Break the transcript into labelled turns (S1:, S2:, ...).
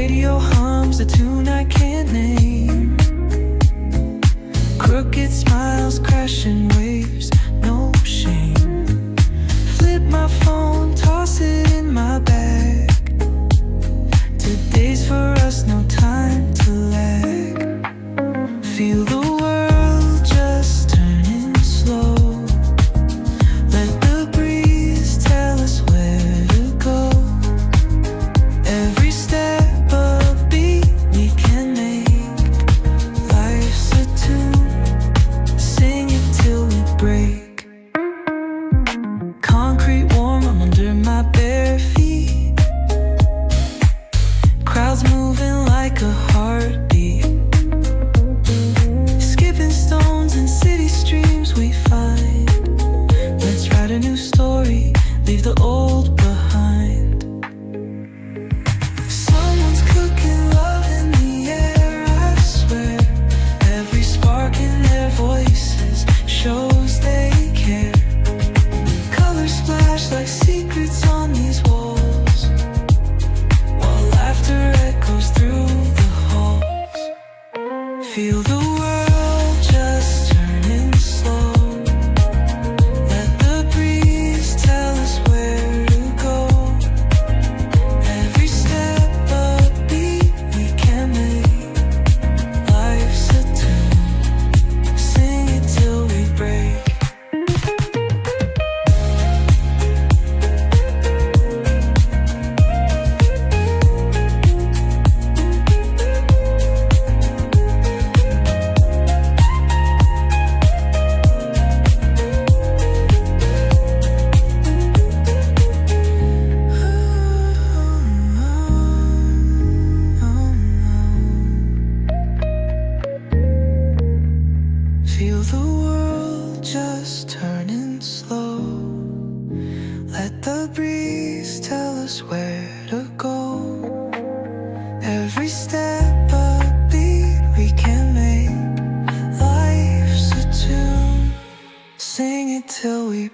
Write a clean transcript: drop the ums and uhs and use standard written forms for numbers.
S1: radio hums a tune I can't name. Crooked smiles, crashing waves, no shame. Flip my phone, toss it in my bag. Today's for us, no time to lag. Feel the world just turning slow. Let the breeze tell us where to go. Every step a beat we can make. Life's a tune, sing it till we break. Concrete warm, I'm under my bare feet. Crowds moving like a heartbeat. Skipping stones in city streams we find. Let's write a new story, leave the old behind. Someone's cooking love in the air, I swear. Every spark in their voices shows they care. Colors splash like secrets on these walls, while laughter echoes through the halls. Feel the world just turning slow. Let the breeze tell us where to go. Every step a beat we can make. Life's a tune, sing it till we break. Feel the world just turning slow. Let the breeze tell us where to go. Every step a beat we can make. Life's a tune, sing it till we